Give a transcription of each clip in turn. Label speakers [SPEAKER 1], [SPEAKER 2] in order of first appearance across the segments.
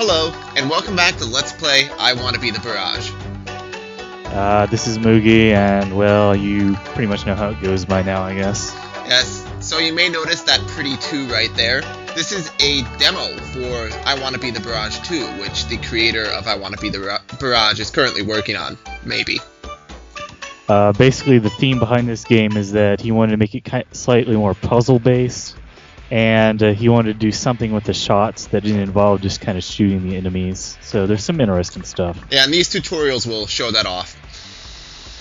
[SPEAKER 1] Hello, and welcome back to Let's Play I Wanna Be The Barrage.
[SPEAKER 2] This is Moogy, and well, you pretty much know how it goes by now, I guess.
[SPEAKER 1] Yes, so you may notice that pretty 2 right there. This is a demo for I Wanna Be The Barrage 2, which the creator of I Wanna Be The Barrage is currently working on, maybe.
[SPEAKER 2] Basically, the theme behind this game is that he wanted to make it slightly more puzzle-based, and he wanted to do something with the shots that didn't involve just kind of shooting the enemies. So there's some interesting stuff.
[SPEAKER 1] Yeah, and these tutorials will show that off.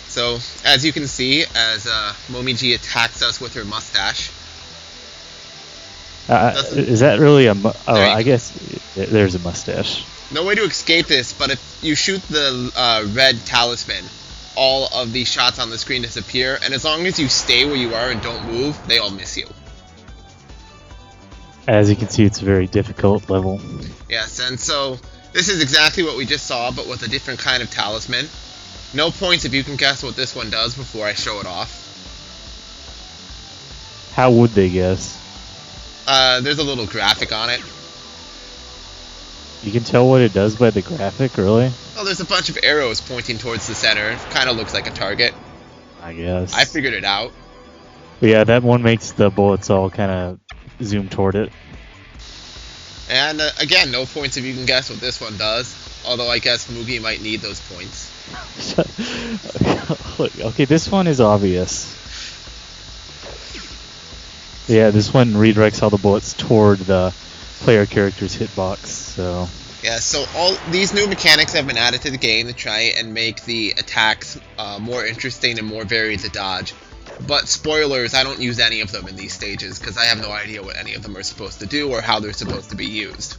[SPEAKER 1] So, as you can see, as Moogy attacks us with her mustache.
[SPEAKER 2] Is that really a... I guess there's a mustache.
[SPEAKER 1] No way to escape this, but if you shoot the red talisman, all of the shots on the screen disappear, and as long as you stay where you are and don't move, they all miss you.
[SPEAKER 2] As you can see, it's a very difficult level.
[SPEAKER 1] Yes, and so this is exactly what we just saw, but with a different kind of talisman. No points if you can guess what this one does before I show it off.
[SPEAKER 2] How would they guess?
[SPEAKER 1] There's a little graphic on it.
[SPEAKER 2] You can tell what it does by the graphic, really?
[SPEAKER 1] Oh, there's a bunch of arrows pointing towards the center. Kind of looks like a target.
[SPEAKER 2] I guess.
[SPEAKER 1] I figured it out.
[SPEAKER 2] But yeah, that one makes the bullets all kind of zoom toward it.
[SPEAKER 1] And again, no points if you can guess what this one does. Although I guess Moogy might need those points.
[SPEAKER 2] Okay, this one is obvious. Yeah, this one redirects all the bullets toward the player character's hitbox. So.
[SPEAKER 1] Yeah, so all these new mechanics have been added to the game to try and make the attacks more interesting and more varied to dodge. But spoilers, I don't use any of them in these stages because I have no idea what any of them are supposed to do or how they're supposed to be used.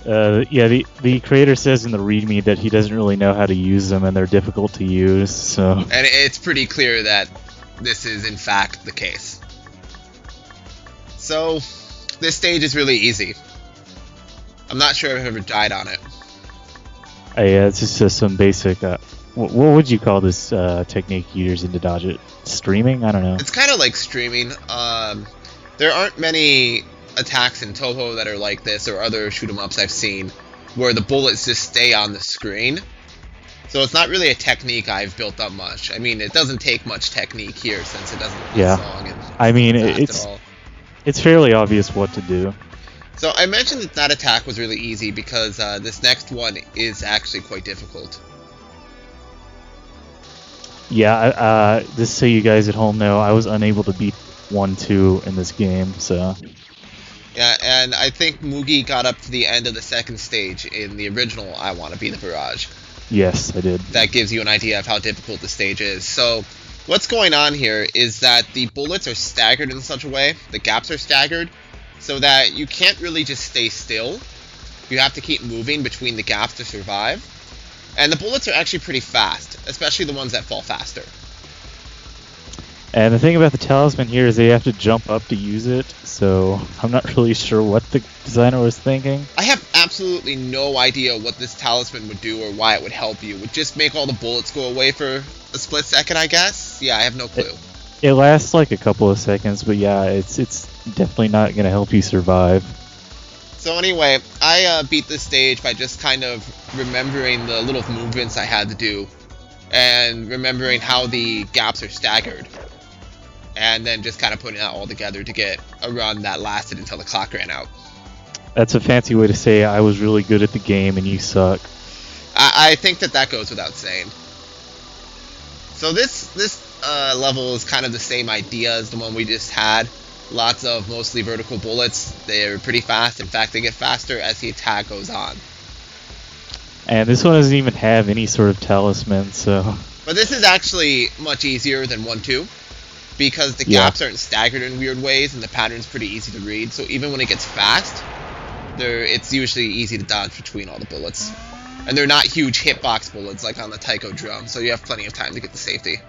[SPEAKER 2] Yeah, the creator says in the README that he doesn't really know how to use them and they're difficult to use. So.
[SPEAKER 1] And it's pretty clear that this is in fact the case. So this stage is really easy. I'm not sure if I've ever died on it.
[SPEAKER 2] Yeah, it's just some basic. What would you call this technique you're using to dodge it? Streaming? I don't know.
[SPEAKER 1] It's kind of like streaming. There aren't many attacks in Touhou that are like this, or other shoot-'em-ups I've seen, where the bullets just stay on the screen. So it's not really a technique I've built up much. I mean, it doesn't take much technique here since it doesn't be long and
[SPEAKER 2] I mean,
[SPEAKER 1] fast at all.
[SPEAKER 2] It's fairly obvious what to do. So
[SPEAKER 1] I mentioned that attack was really easy because this next one is actually quite difficult.
[SPEAKER 2] Yeah, just so you guys at home know, I was unable to beat 1-2 in this game, so...
[SPEAKER 1] Yeah, and I think Moogy got up to the end of the second stage in the original I Wanna Be The Barrage.
[SPEAKER 2] Yes, I did.
[SPEAKER 1] That gives you an idea of how difficult the stage is. So, what's going on here is that the bullets are staggered in such a way, the gaps are staggered, so that you can't really just stay still. You have to keep moving between the gaps to survive. And the bullets are actually pretty fast, especially the ones that fall faster.
[SPEAKER 2] And the thing about the talisman here is they have to jump up to use it, so I'm not really sure what the designer was thinking.
[SPEAKER 1] I have absolutely no idea what this talisman would do or why it would help you. It would just make all the bullets go away for a split second, I guess? Yeah, I have no clue.
[SPEAKER 2] It lasts like a couple of seconds, but yeah, it's definitely not going to help you survive.
[SPEAKER 1] So anyway, I beat this stage by just kind of remembering the little movements I had to do and remembering how the gaps are staggered. And then just kind of putting that all together to get a run that lasted until the clock ran out.
[SPEAKER 2] That's a fancy way to say I was really good at the game and you suck.
[SPEAKER 1] I think that goes without saying. So this level is kind of the same idea as the one we just had. Lots of mostly vertical bullets. They're pretty fast. In fact, they get faster as the attack goes on.
[SPEAKER 2] And this one doesn't even have any sort of talisman, so...
[SPEAKER 1] But this is actually much easier than 1-2. Because the gaps aren't staggered in weird ways, and the pattern's pretty easy to read. So even when it gets fast, it's usually easy to dodge between all the bullets. And they're not huge hitbox bullets like on the taiko drum, so you have plenty of time to get to safety.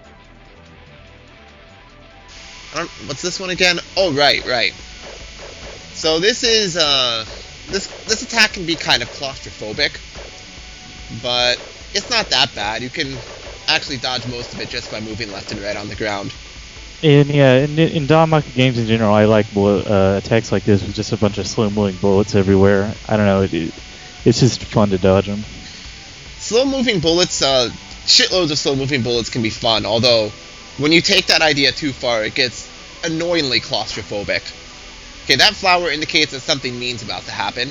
[SPEAKER 1] What's this one again? Oh, right. So this is, this attack can be kind of claustrophobic, but it's not that bad. You can actually dodge most of it just by moving left and right on the ground.
[SPEAKER 2] In danmaku games in general, I like attacks like this with just a bunch of slow-moving bullets everywhere. I don't know, It's just fun to dodge them.
[SPEAKER 1] Slow-moving bullets, shitloads of slow-moving bullets can be fun, although when you take that idea too far, it gets annoyingly claustrophobic. Okay, that flower indicates that something mean's about to happen,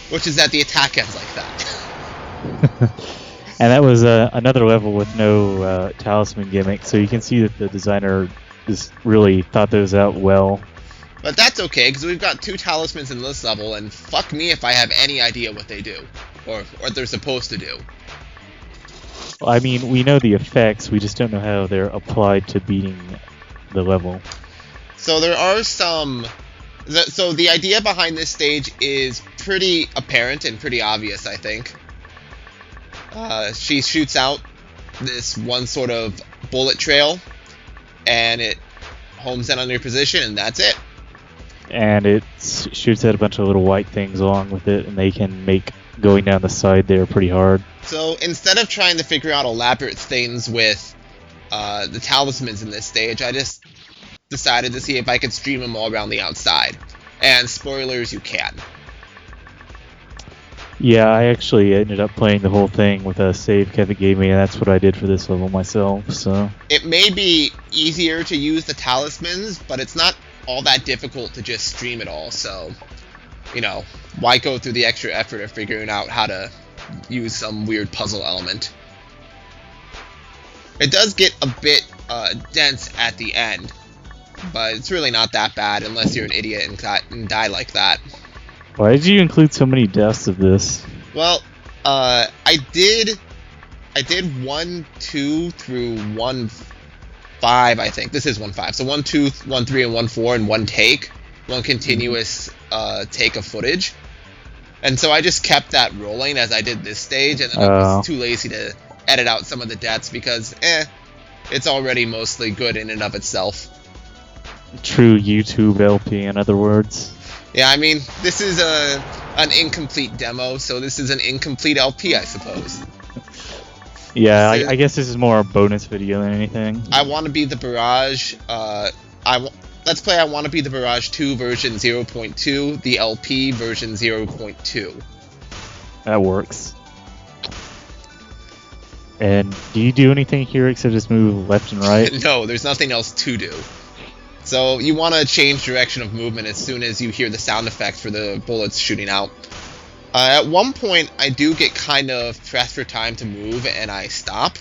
[SPEAKER 1] which is that the attack ends like that.
[SPEAKER 2] And that was another level with no talisman gimmick, so you can see that the designer just really thought those out well.
[SPEAKER 1] But that's okay, because we've got 2 talismans in this level, and fuck me if I have any idea what they do, or what they're supposed to do.
[SPEAKER 2] Well, I mean, we know the effects, we just don't know how they're applied to beating the level.
[SPEAKER 1] So there are some... So the idea behind this stage is pretty apparent and pretty obvious, I think. She shoots out this one sort of bullet trail, and it homes in on your position, and that's it.
[SPEAKER 2] And it shoots out a bunch of little white things along with it, and they can make going down the side there pretty hard.
[SPEAKER 1] So instead of trying to figure out elaborate things with the talismans in this stage, I just decided to see if I could stream them all around the outside. And spoilers, you can.
[SPEAKER 2] Yeah, I actually ended up playing the whole thing with a save Kefit gave me, and that's what I did for this level myself. So
[SPEAKER 1] it may be easier to use the talismans, but it's not all that difficult to just stream it all, so, you know, why go through the extra effort of figuring out how to use some weird puzzle element? It does get a bit dense at the end, but it's really not that bad unless you're an idiot and die like that.
[SPEAKER 2] Why did you include so many deaths of this?
[SPEAKER 1] Well, I did 1, 2 through 1, 5, I think. This is 1-5. So 1, 2, 1, 3, and 1, 4 in one take. One continuous take of footage. And so I just kept that rolling as I did this stage, and then I was too lazy to edit out some of the deaths because, it's already mostly good in and of itself.
[SPEAKER 2] True YouTube LP, in other words.
[SPEAKER 1] Yeah, I mean, this is an incomplete demo, so this is an incomplete LP, I suppose.
[SPEAKER 2] Yeah, I guess this is more a bonus video than anything.
[SPEAKER 1] I Wanna Be The Barrage. Let's play I Wanna Be The Barrage 2 version 0.2, the LP version 0.2.
[SPEAKER 2] That works. And do you do anything here except just move left and right?
[SPEAKER 1] No, there's nothing else to do. So you want to change direction of movement as soon as you hear the sound effect for the bullets shooting out. At one point, I do get kind of pressed for time to move, and I stop,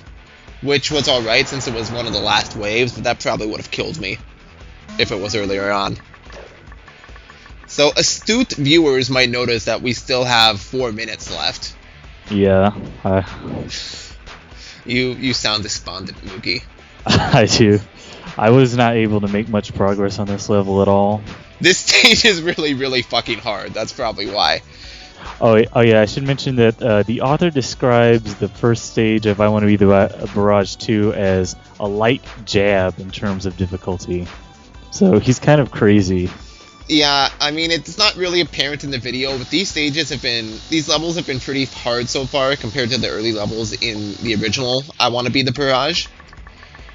[SPEAKER 1] which was alright since it was one of the last waves, but that probably would have killed me if it was earlier on. So astute viewers might notice that we still have 4 minutes left.
[SPEAKER 2] Yeah.
[SPEAKER 1] You sound despondent, Moogy.
[SPEAKER 2] I do. I was not able to make much progress on this level at all.
[SPEAKER 1] This stage is really, really fucking hard. That's probably why.
[SPEAKER 2] Oh yeah, I should mention that the author describes the first stage of I Want to Be the Barrage 2 as a light jab in terms of difficulty. So he's kind of crazy.
[SPEAKER 1] Yeah, I mean, it's not really apparent in the video, but these levels have been pretty hard so far compared to the early levels in the original I Want to Be the Barrage.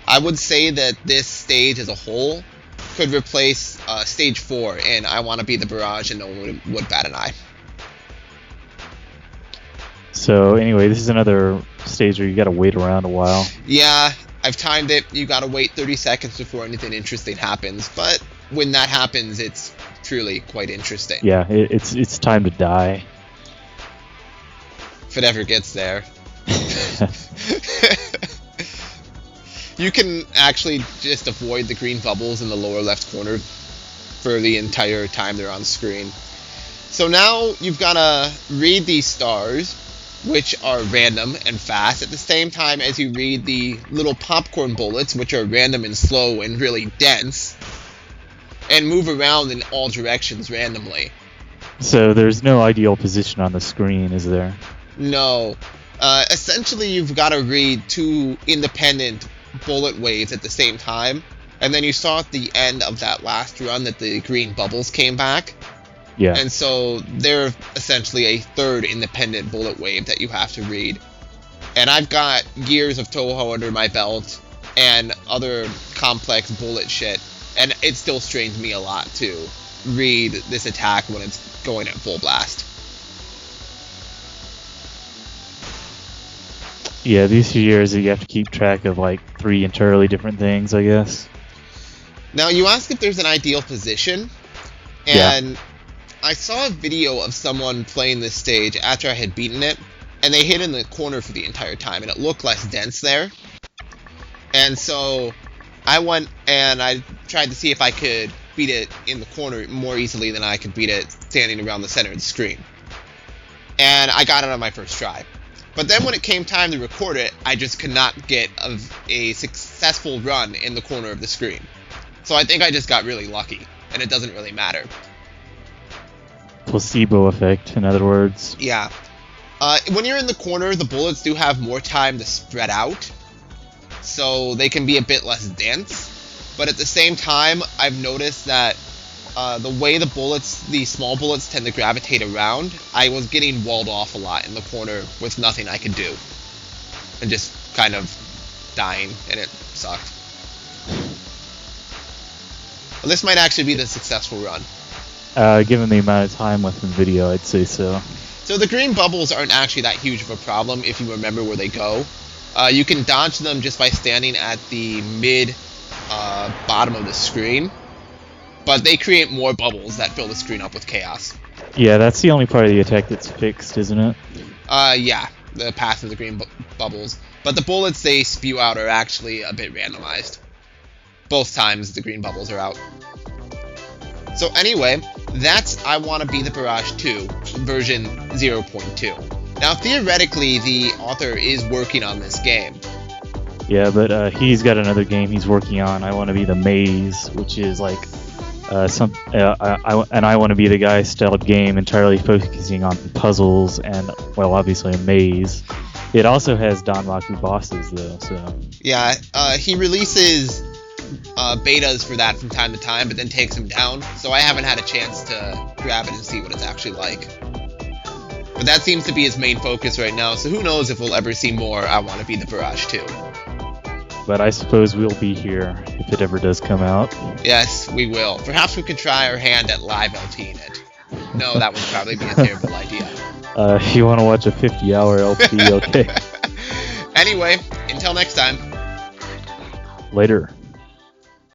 [SPEAKER 1] I would say that this stage as a whole could replace Stage 4 in I Want to Be the Barrage, and no one would bat an eye.
[SPEAKER 2] So anyway, this is another stage where you gotta wait around a while.
[SPEAKER 1] Yeah, I've timed it. You gotta wait 30 seconds before anything interesting happens, but when that happens, it's truly quite interesting.
[SPEAKER 2] Yeah, it's time to die.
[SPEAKER 1] If it ever gets there. You can actually just avoid the green bubbles in the lower left corner for the entire time they're on screen. So now you've got to read these stars, which are random and fast, at the same time as you read the little popcorn bullets, which are random and slow and really dense, and move around in all directions randomly.
[SPEAKER 2] So there's no ideal position on the screen, is there?
[SPEAKER 1] No. Essentially, you've got to read 2 independent bullet waves at the same time, and then you saw at the end of that last run that the green bubbles came back.
[SPEAKER 2] Yeah.
[SPEAKER 1] And so they're essentially a third independent bullet wave that you have to read. And I've got years of Touhou under my belt and other complex bullet shit, and it still strains me a lot to read this attack when it's going at full blast.
[SPEAKER 2] Yeah, these few years you have to keep track of like 3 entirely different things, I guess.
[SPEAKER 1] Now, you asked if there's an ideal position, and yeah. I saw a video of someone playing this stage after I had beaten it, and they hid in the corner for the entire time, and it looked less dense there. And so I went and I tried to see if I could beat it in the corner more easily than I could beat it standing around the center of the screen. And I got it on my first try. But then when it came time to record it, I just could not get a successful run in the corner of the screen. So I think I just got really lucky, and it doesn't really matter.
[SPEAKER 2] Placebo effect, in other words.
[SPEAKER 1] Yeah. When you're in the corner, the bullets do have more time to spread out, so they can be a bit less dense. But at the same time, I've noticed that the way the small bullets tend to gravitate around, I was getting walled off a lot in the corner with nothing I could do. And just kind of dying, and it sucked. Well, this might actually be the successful run.
[SPEAKER 2] Given the amount of time left in the video, I'd say so.
[SPEAKER 1] So the green bubbles aren't actually that huge of a problem if you remember where they go. You can dodge them just by standing at the bottom of the screen. But they create more bubbles that fill the screen up with chaos.
[SPEAKER 2] Yeah, that's the only part of the attack that's fixed, isn't it?
[SPEAKER 1] Yeah, the path of the green bubbles. But the bullets they spew out are actually a bit randomized. Both times the green bubbles are out. So anyway, that's I Wanna Be The Barrage 2, version 0.2. Now theoretically, the author is working on this game.
[SPEAKER 2] Yeah, but he's got another game he's working on, I Wanna Be The Maze, which is like I Wanna Be The Guy styled game entirely focusing on puzzles and, well, obviously a maze. It also has danmaku bosses, though, so...
[SPEAKER 1] Yeah, he releases betas for that from time to time, but then takes them down, so I haven't had a chance to grab it and see what it's actually like. But that seems to be his main focus right now, so who knows if we'll ever see more I Wanna Be The Barrage 2.
[SPEAKER 2] But I suppose we'll be here if it ever does come out.
[SPEAKER 1] Yes, we will. Perhaps we could try our hand at live LPing it. No, that would probably be a terrible idea.
[SPEAKER 2] If you want to watch a 50-hour LP, okay.
[SPEAKER 1] Anyway, until next time.
[SPEAKER 2] Later.